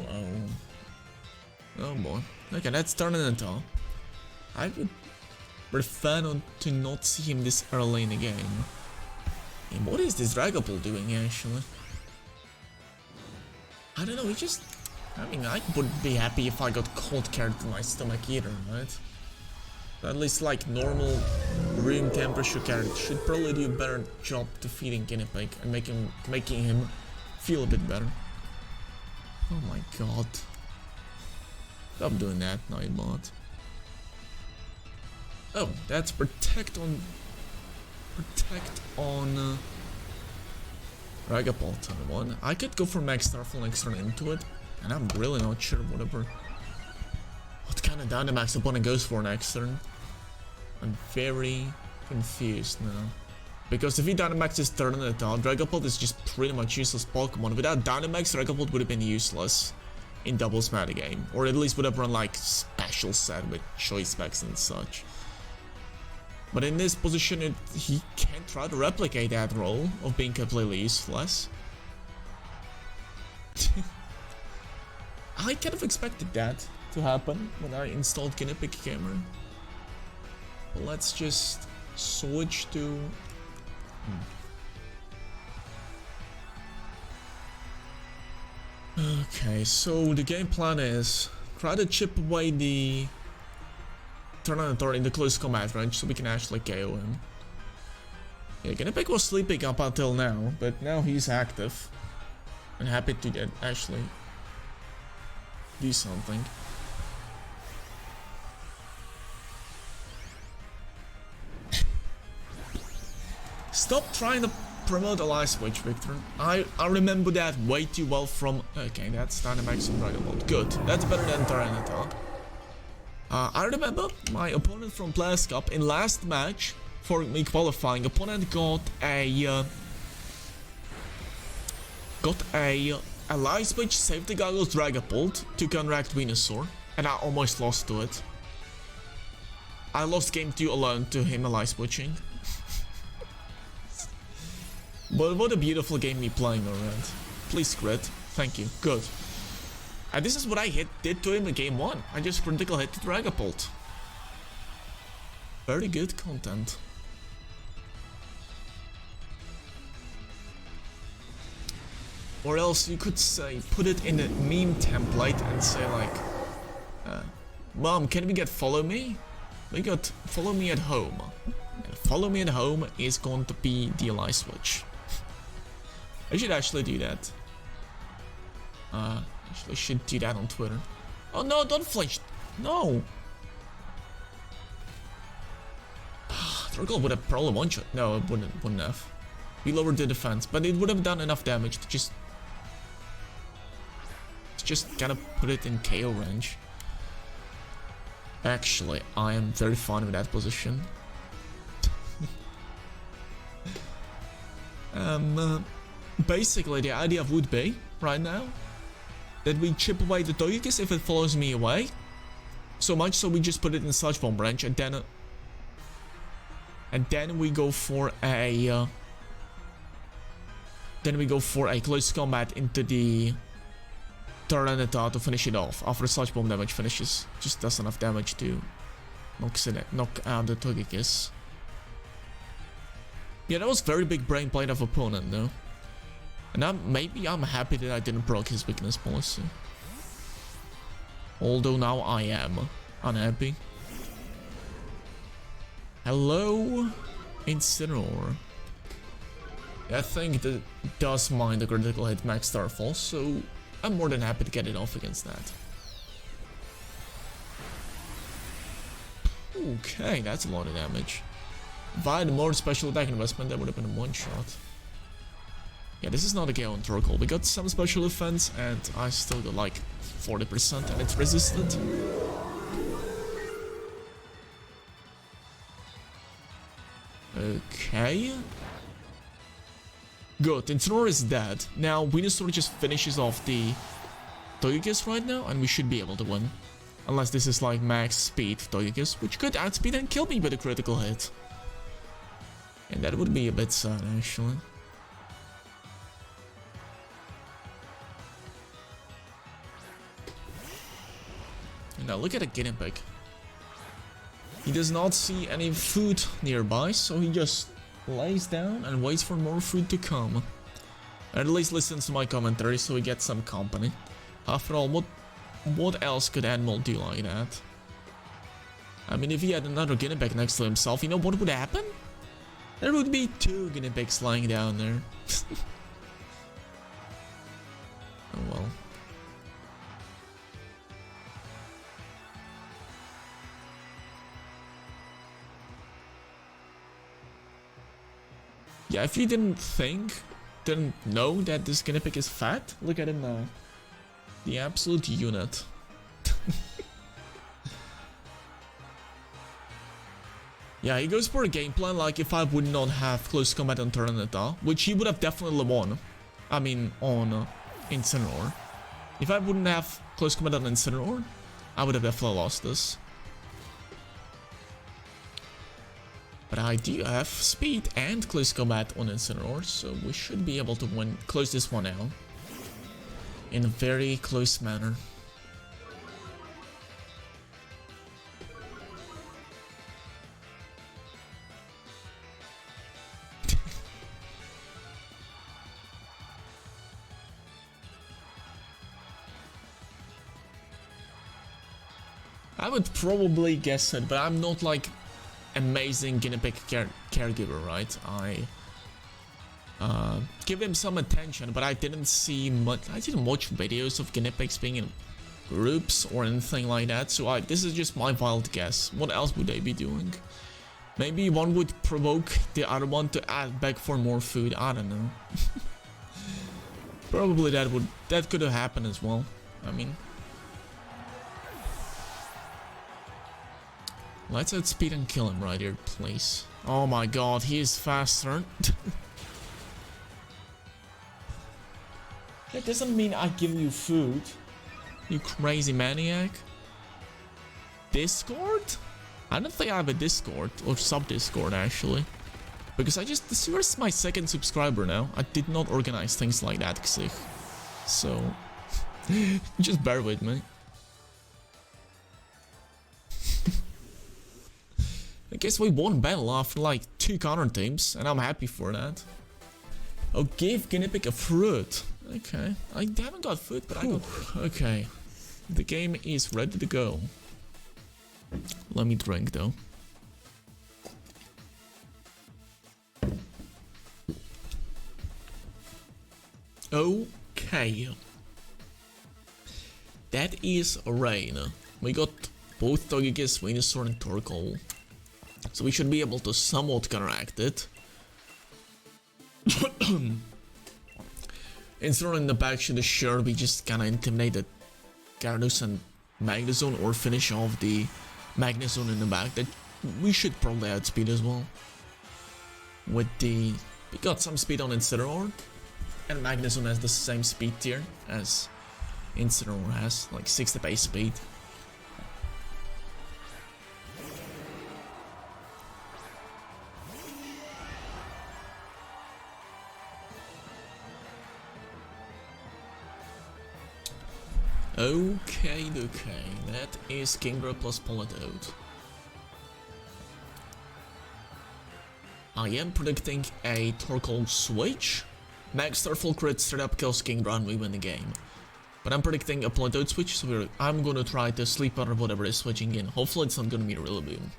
boy. Okay, that's turning it off. I would prefer to not see him this early in the game. And what is this Dragapult doing actually? I don't know, he just... I mean, I wouldn't be happy if I got cold carrot in my stomach either, right? But at least like normal room temperature carrot should probably do a better job to feeding guinea pig and making him feel a bit better. Oh my god. Stop doing that, Nightbot. Oh, that's protect on Dragapult turn 1. I could go for max Starfall next turn into it, and I'm really not sure what kind of Dynamax opponent goes for next turn. I'm very confused now. Because if he Dynamaxes turn it on, Dragapult is just pretty much useless Pokemon. Without Dynamax, Dragapult would have been useless in doubles metagame. Or at least would have run like special set with choice specs and such. But in this position, he can't try to replicate that role of being completely useless. I kind of expected that to happen when I installed Guinea Pig Camera. Let's just switch to... Okay, so the game plan is try to chip away the Tyranitar in the close combat range so we can actually KO him. Yeah, Guinea Pig was sleeping up until now, but now he's active. I'm happy to actually do something. Stop trying to promote a light switch, Victor. I remember that way too well from... Okay, that's Dynamax and Dragapult. Good. That's better than Tyranitar. I remember my opponent from Players Cup in last match for me qualifying. Opponent got a light switch, safety goggles, Dragapult to counteract Venusaur, and I almost lost to it. I lost game 2 alone to him a light switching. But what a beautiful game we playing around. Please crit. Thank you. Good. And this is what I did to him in game 1. I just critical hit the Dragapult. Very good content. Or else you could say, put it in a meme template and say like, Mom, can we get follow me? We got follow me at home. And follow me at home is going to be the light switch. I should actually do that. Actually should do that on Twitter. Oh no, don't flinch. No. Torkoal would have probably one shot. No, it wouldn't have. We lowered the defense, but it would have done enough damage to just kind of put it in KO range. Actually, I am very fine with that position. basically the idea would be, right now, that we chip away the Togekiss if it follows me away. So much so we just put it in Sludge Bomb Branch and then we go for a close combat into the Tyranitar to finish it off after the Sludge Bomb damage finishes. Just does enough damage to knock out the Togekiss. Yeah, that was very big brain plate of opponent though. And maybe I'm happy that I didn't proc his weakness policy. Although now I am unhappy. Hello, Incineroar. I think that does mind the critical hit max Starfall, so I'm more than happy to get it off against that. Okay, that's a lot of damage. If I had more special attack investment, that would have been a one-shot. Yeah, this is not a KO on Torkoal. We got some special defense, and I still got like 40%, and it's resistant. Okay. Good, Incineroar is dead. Now, Venusaur just finishes off the Togekiss right now, and we should be able to win. Unless this is like max speed Togekiss, which could outspeed and kill me with a critical hit. And that would be a bit sad, actually. Now look at a guinea pig. He does not see any food nearby, so he just lays down and waits for more food to come. At least listens to my commentary, so he gets some company. After all, what else could animal do like that? I mean, if he had another guinea pig next to himself, you know what would happen? There would be 2 guinea pigs lying down there. Oh well. Yeah, if you didn't know that this guinea pig is fat, look at him now. The absolute unit. Yeah, he goes for a game plan like if I would not have close combat on Tyranitar, which he would have definitely won. I mean, on Incineroar. If I wouldn't have close combat on Incineroar, I would have definitely lost this. But I do have speed and close combat on Incineroar, so we should be able to close this one out in a very close manner. I would probably guess it, but I'm not like amazing guinea pig caregiver, right? I give him some attention, but I didn't see much. I didn't watch videos of guinea pigs being in groups or anything like that. So this is just my wild guess. What else would they be doing? Maybe one would provoke the other one to beg for more food. I don't know. Probably that could have happened as well. I mean, let's outspeed and kill him right here, please. Oh my god, he is faster. That doesn't mean I give you food, you crazy maniac. Discord? I don't think I have a Discord, or sub-Discord actually. Because this is my second subscriber now. I did not organize things like that, Xig. So, just bear with me. I guess we won battle after like 2 counter teams, and I'm happy for that. Oh, give guinea pig a fruit. Okay, I haven't got food, but I got. Okay, the game is ready to go. Let me drink though. Okay, that is a rain. We got both Togekiss, Venusaur, and Torkoal. So we should be able to somewhat counteract it. Incineroar in the back should assure we just kinda intimidate the Gyarados and Magnezone, or finish off the Magnezone in the back. That we should probably outspeed as well. We got some speed on Incineroar. And Magnezone has the same speed tier as Incineroar has, like 60 base speed. Okay, that is Kingdra plus Politoed. I am predicting a Torkoal switch. Magstar full crit straight up kills Kingdra and we win the game. But I'm predicting a Politoed switch, so I'm gonna try to sleep out of whatever is switching in. Hopefully it's not gonna be Rillaboom.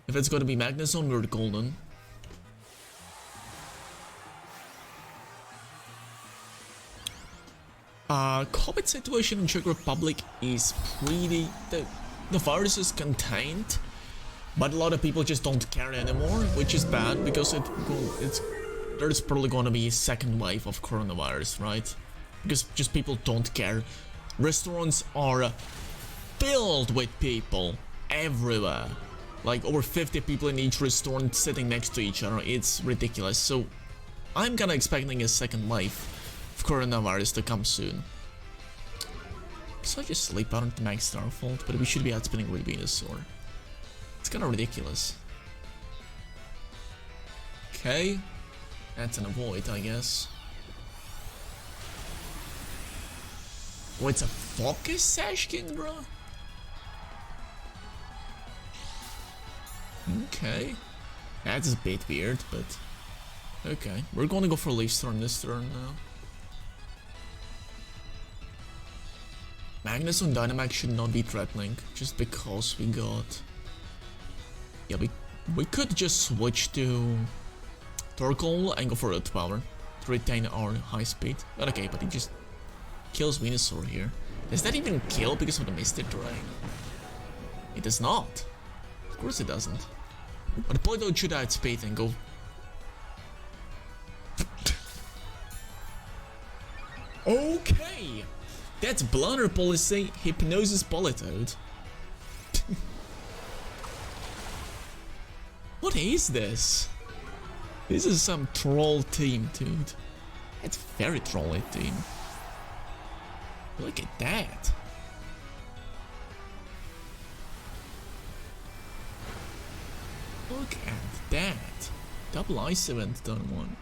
If it's gonna be Magnezone, we're golden. COVID situation in Czech Republic is pretty... The virus is contained, but a lot of people just don't care anymore, which is bad because there's probably gonna be a second wave of coronavirus, right? Because just people don't care. Restaurants are filled with people everywhere. Like over 50 people in each restaurant sitting next to each other. It's ridiculous. So I'm kinda expecting a second wave of coronavirus to come soon. So I just sleep out into Magstar fault, but we should be outspinning with Venusaur. It's kinda ridiculous. Okay. That's an avoid, I guess. Oh, it's a Focus Sash Kingdra? Okay. That's a bit weird, but... Okay. We're gonna go for Leaf Storm this turn now. Magnezone Dynamax should not be threatening, just because we got... Yeah, we could just switch to Torkoal and go for Earth Power to retain our high speed. But okay, but he just kills Venusaur here. Does that even kill because of the Mystic Terrain? It does not. Of course it doesn't. But the Politoed should outspeed and go... Okay! That's blunder policy, Hypnosis Politoed. What is this? This is some troll team, dude. It's very trolly team. Look at that. Look at that. Double Ice Event done one.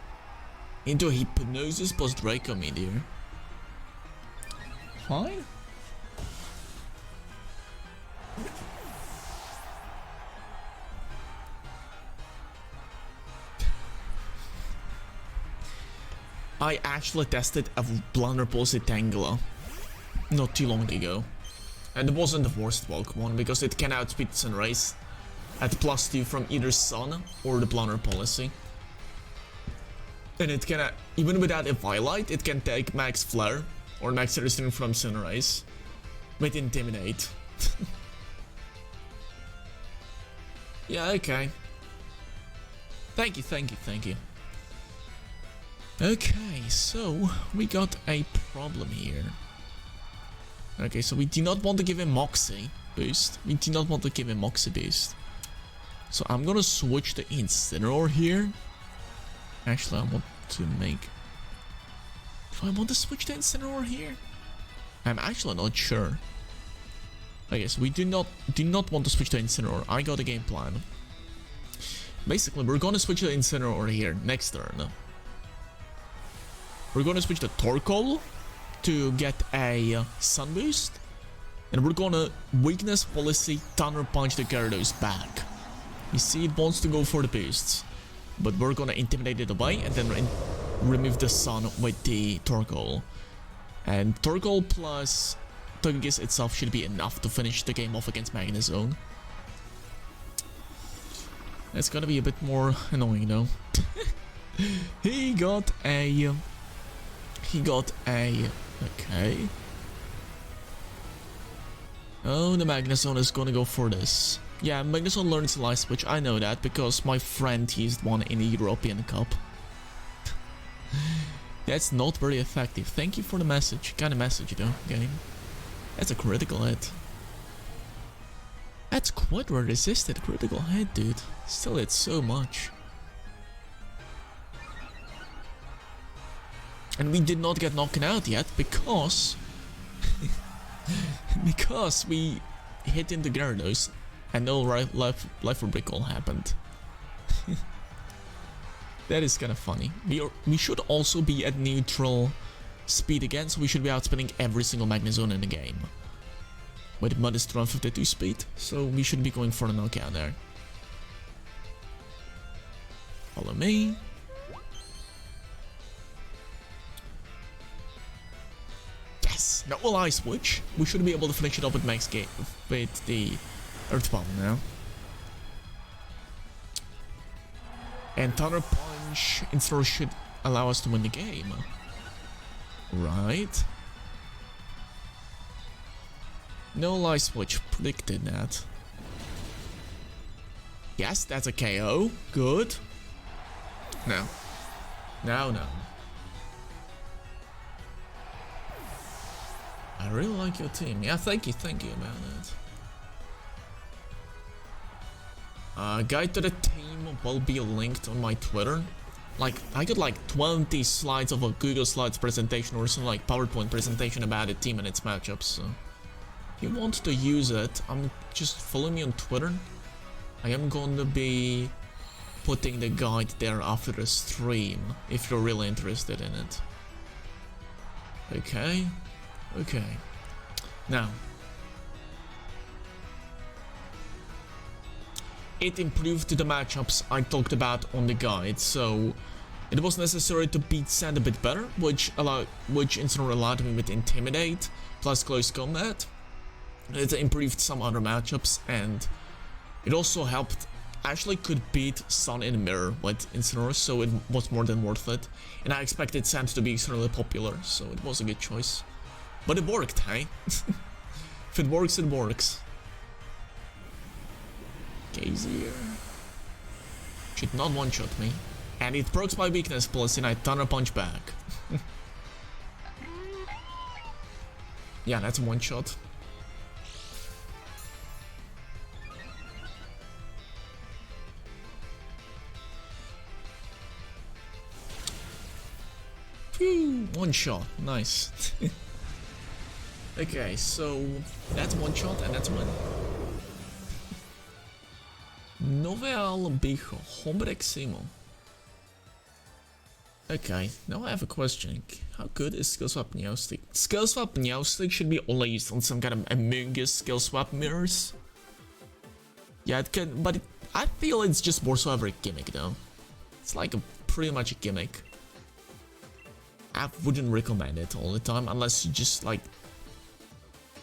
Into Hypnosis post Draco Meteor. Fine. I actually tested a Blunder Pulse Tangela not too long ago. And it wasn't the worst Pokemon because it can outspeed Sunrays at +2 from either Sun or the Blunder Policy. And it can, even without a Violet, it can take Max Flare or Max Resistance from Sunrays with Intimidate. Yeah, okay. Thank you. Okay, so we got a problem here. Okay, so we do not want to give him Moxie boost. So I'm gonna switch to Incineroar here. Actually, I want to make... Do I want to switch to Incineroar here? I'm actually not sure. Okay, so we do not want to switch to Incineroar. I got a game plan. Basically, we're gonna switch to Incineroar here next turn. We're gonna switch to Torkoal to get a Sun Boost. And we're gonna Weakness Policy Thunder Punch the Gyarados back. You see, it wants to go for the boosts. But we're gonna Intimidate it away and then remove the Sun with the Torkoal. And Torkoal plus Togekiss itself should be enough to finish the game off against Magnezone. That's gonna be a bit more annoying though. He got a... Okay. Oh, the Magnezone is gonna go for this. Yeah, Magnezone learns Light Switch, I know that, because my friend used one in the European Cup. That's not very effective. Thank you for the message. Kind of message though, game. That's a critical hit. That's quite well resisted critical hit, dude. Still hit so much. And we did not get knocked out yet because because we hit into Gyarados and no life recall happened. That is kind of funny. We should also be at neutral speed again, so we should be outspinning every single Magnezone in the game. With modest 152 speed, so we should be going for a knockout there. Follow me. Yes! Now will I switch? We should be able to finish it up with Max Game with the Earth Bomb now. And Thunder Punch instead should allow us to win the game. Right. No Light Switch, predicted that. Yes, that's a KO. Good. No. No. I really like your team. Yeah, thank you about that. Guide to the team will be linked on my Twitter. Like, I got like 20 slides of a Google Slides presentation or some like PowerPoint presentation about the team and its matchups, so if you want to use it, just follow me on Twitter. I am going to be putting the guide there after the stream, if you're really interested in it. Okay. Now, it improved the matchups I talked about on the guide, so it was necessary to beat Sand a bit better, which instantly allowed me with Intimidate plus Close Combat. It improved some other matchups, and it also helped. Actually could beat Sun in Mirror with Incineroar, so it was more than worth it. And I expected Sand to be extremely popular, so it was a good choice. But it worked, hey? If it works, it works. Gazier should not one-shot me. And it procs my weakness plus and I Thunder Punch back. Yeah, that's a one-shot. Phew, one shot, nice. Okay, so that's one shot and that's one. Novel Bicho, Hombreximo. Okay, now I have a question. How good is Skill Swap Meowstic? Skill Swap Meowstic should be only used on some kind of Amoonguss Skill Swap mirrors. Yeah, it can, but I feel it's just more so of a gimmick though. It's like pretty much a gimmick. I wouldn't recommend it all the time unless you just like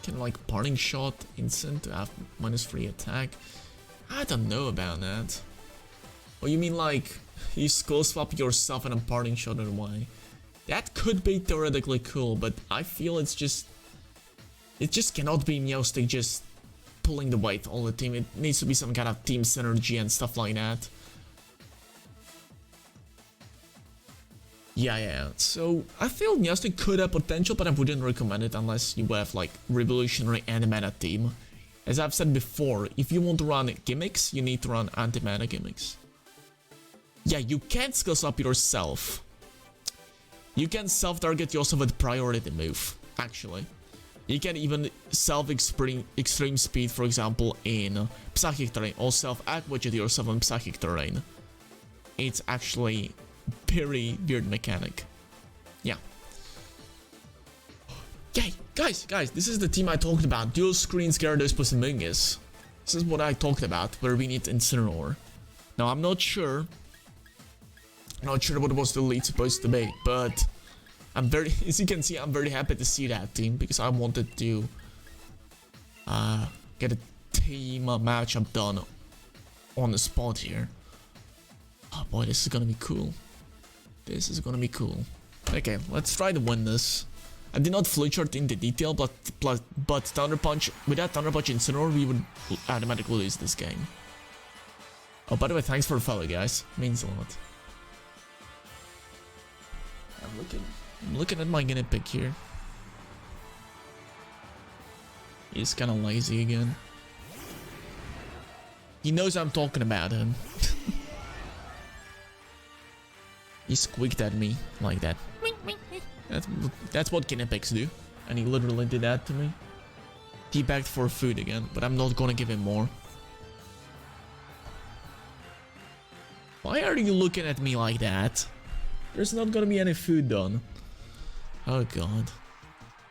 can like Parting Shot instant to have -3 attack. I don't know about that. Or you mean like you Skull Swap yourself and a Parting Shot in a way? That could be theoretically cool, but I feel it just cannot be Meowstic just pulling the weight all the time. It needs to be some kind of team synergy and stuff like that. Yeah. So I feel Meowstic could have potential, but I wouldn't recommend it unless you have like Revolutionary and Mana team. As I've said before, if you want to run gimmicks, you need to run anti-mana gimmicks. Yeah, you can't skill swap yourself. You can self-target yourself with priority move, actually. You can even self-extreme speed, for example, in Psychic Terrain, or self-aquagit yourself in Psychic Terrain. It's actually very weird mechanic. Yeah. Yay! Guys, this is the team I talked about. Dual screens Gyarados plus Amoonguss. This is what I talked about, where we need Incineroar. Now, I'm not sure what was the lead supposed to be, but I'm very, as you can see, I'm very happy to see that team, because I wanted to get a team matchup done on the spot here. Oh boy, this is gonna be cool. This is gonna be cool. Okay, let's try to win this. I did not flowchart into detail, but Thunder Punch, without Thunder Punch Incineroar, we would automatically lose this game. Oh, by the way, thanks for the follow, guys. Means a lot. I'm looking at my guinea pig here. He's kind of lazy again. He knows I'm talking about him. He squeaked at me like that. That's what guinea pigs do. And he literally did that to me. He begged for food again, but I'm not gonna give him more. Why are you looking at me like that? There's not gonna be any food done. Oh god.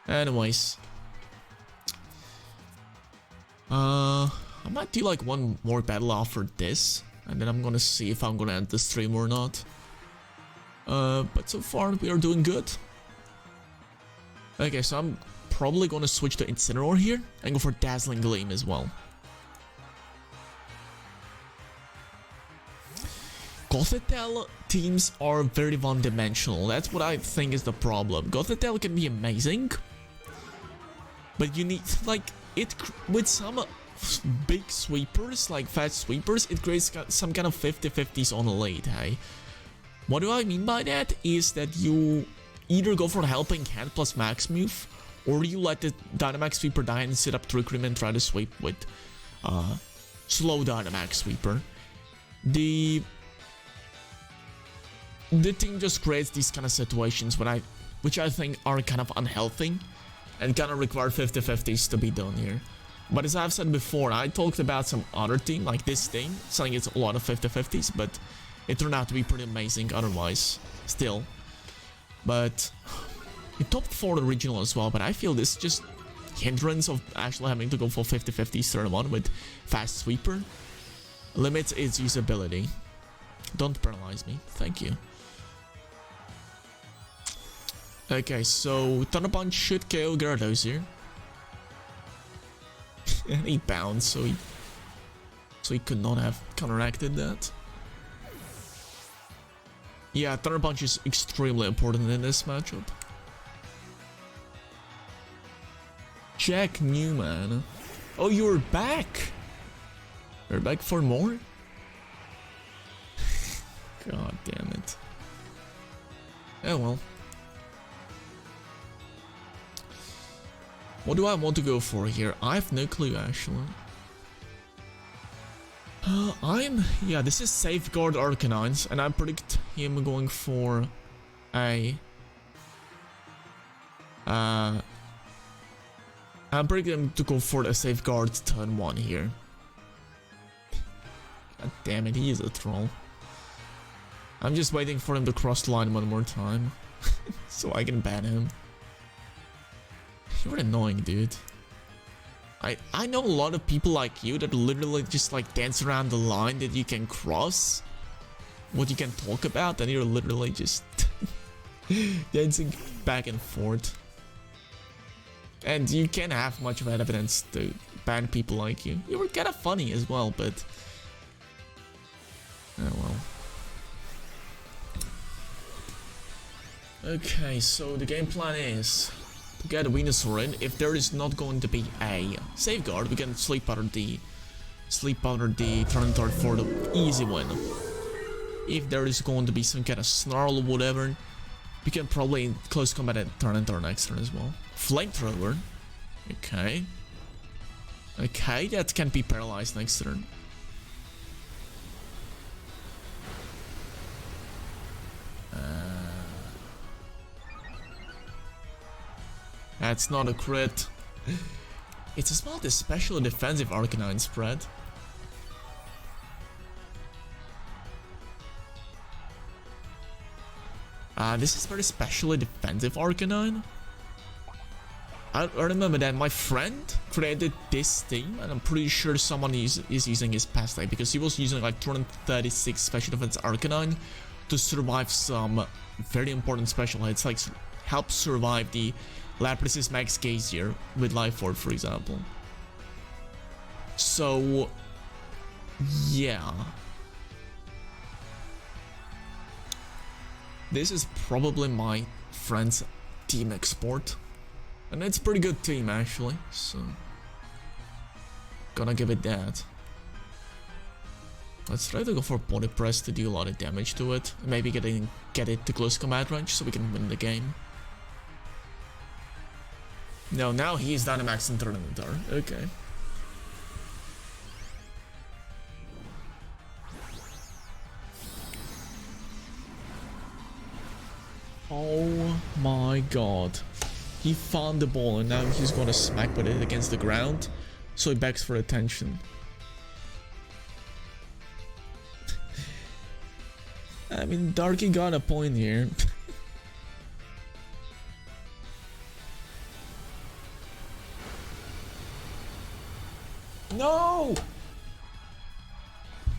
Anyways. I might do like one more battle after this. And then I'm gonna see if I'm gonna end the stream or not. But so far we are doing good. Okay, so I'm probably gonna switch to Incineroar here and go for Dazzling Gleam as well. Gothitelle teams are very one-dimensional. That's what I think is the problem. Gothitelle can be amazing, but you need like it with some big sweepers, like fast sweepers. It creates some kind of 50-50s on the late. Hey, what do I mean by that? Is that you either go for the Helping Hand plus max move, or you let the Dynamax Sweeper die and set up Trick Room and try to sweep with slow Dynamax Sweeper. The team just creates these kind of situations which I think are kind of unhealthy and kind of require 50-50s to be done here. But as I've said before, I talked about some other team, like this team, saying it's a lot of 50-50s, but it turned out to be pretty amazing otherwise, still. But it topped for the regional as well, but I feel this just hindrance of actually having to go for 50-50s turn 1 with fast sweeper limits its usability. Don't paralyze me, thank you. Okay, so Thunder Punch should KO Gyarados here. And he bounced, so he could not have counteracted that. Yeah, Thunder Punch is extremely important in this matchup. Jack Newman. Oh, you're back! You're back for more? God damn it. Oh well. What do I want to go for here? I have no clue actually. Yeah, this is Safeguard Arcanines, and I predict him going for a I predict him to go for a Safeguard turn 1 here. God damn it, he is a troll. I'm just waiting for him to cross the line one more time so I can ban him. You're annoying, dude. I know a lot of people like you that literally just like dance around the line that you can cross, what you can talk about, and you're literally just dancing back and forth. And you can't have much of evidence to ban people like you. You were kind of funny as well, but oh well. Okay, so the game plan is to get a Venusaur in. If there is not going to be a Safeguard, we can sleep powder the Tyranitar for the easy win. If there is going to be some kind of Snarl or whatever, we can probably in close combat at Tyranitar next turn as well. Flamethrower. Okay. Okay, that can be paralyzed next turn. That's not a crit. It's a small especially defensive Arcanine spread. This is very specially defensive Arcanine. I remember that my friend created this team, and I'm pretty sure someone is using his past life because he was using like 236 special defense Arcanine to survive some very important special hits, like help survive the Lapis's Max Gazier with Life Orb, for example. So, yeah. This is probably my friend's team export. And it's a pretty good team, actually, so gonna give it that. Let's try to go for Body Press to do a lot of damage to it. Maybe get it to close combat range so we can win the game. No, now he's Dynamax and Tyranitar. Okay. Oh my god. He found the ball and now he's gonna smack with it against the ground. So he begs for attention. I mean, Darky got a point here. No!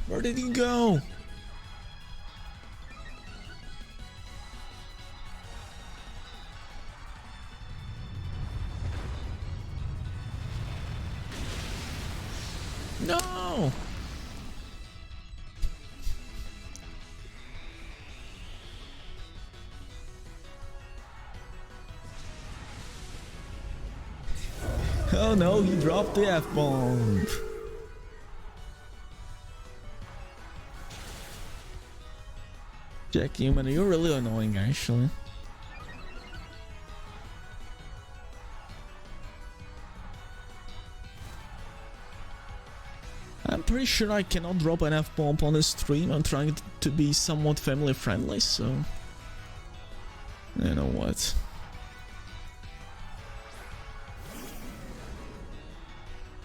Where did he go? No! Oh no, he dropped the F-bomb. Jack Human, you're really annoying actually. I'm pretty sure I cannot drop an F-bomb on the stream. I'm trying to be somewhat family friendly, so... You know what?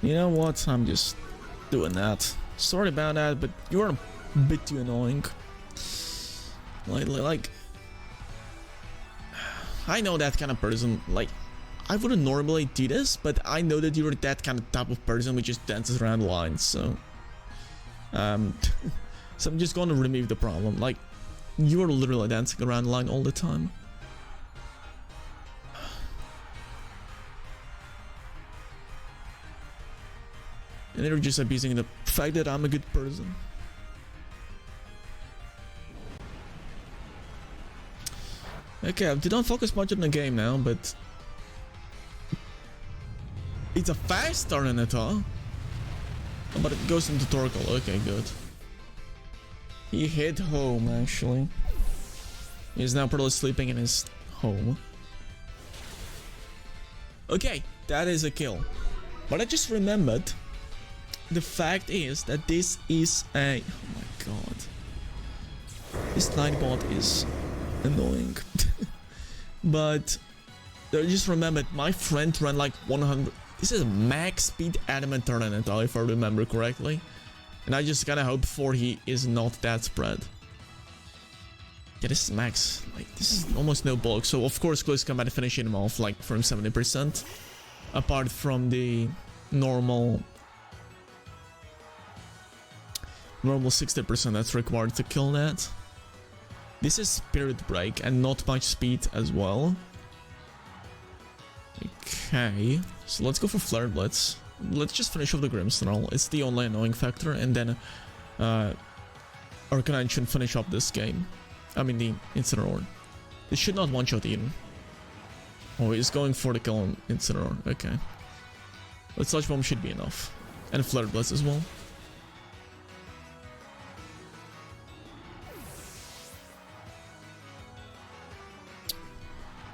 You know what? I'm just doing that. Sorry about that, but you're a bit too annoying. Like... I know that kind of person, like... I wouldn't normally do this, but I know that you're that kind of type of person who just dances around lines, so... so I'm just gonna remove the problem. Like, you're literally dancing around the line all the time. And you're just abusing the fact that I'm a good person. Okay, I didn't focus much on the game now, but... It's a fast turn in it, huh? But it goes into Torkoal. Okay, good. He hit home, actually. He's now probably sleeping in his home. Okay, that is a kill. But I just remembered... The fact is that this is a... Oh my god. This Nightbot is annoying. But... I just remembered my friend ran like 100... This is max speed adamant tournament, if I remember correctly. And I just kinda hope for he is not that spread. Yeah, this is max. Like, this is almost no bulk. So, of course, close combat finishing him off, like, from 70%. Apart from the normal 60% that's required to kill that. This is Spirit Break and not much speed as well. Okay, so let's go for Flare Blitz. Let's just finish off the Grimmsnarl. It's the only annoying factor, and then Arcanine should finish up this game. I mean the Incineroar. It should not one-shot even. Oh, he's going for the kill on Incineroar. Okay. But Sludge Bomb should be enough. And Flare Blitz as well.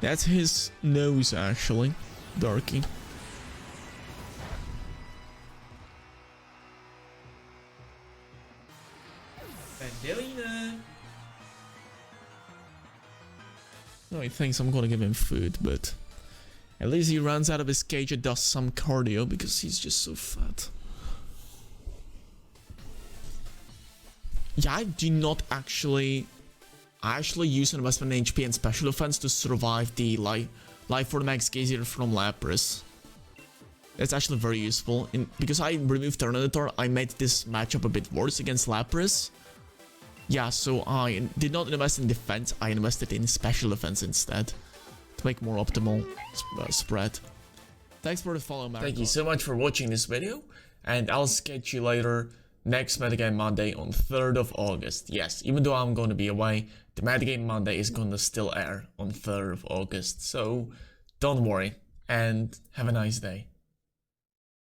That's his nose, actually. Darky. No, he thinks I'm gonna give him food, but... At least he runs out of his cage and does some cardio, because he's just so fat. Yeah, I do not actually... I actually use an investment in HP and special defense to survive the life for the max Gazier from Lapras. That's actually very useful. Because I removed Terminator, I made this matchup a bit worse against Lapras. Yeah, so I did not invest in defense, I invested in special defense instead. To make more optimal spread. Thanks for the follow, Marco. Thank you so much for watching this video. And I'll sketch you later next Metagame Monday on 3rd of August. Yes, even though I'm going to be away, the Metagame Monday is going to still air on 3rd of August. So, don't worry, and have a nice day.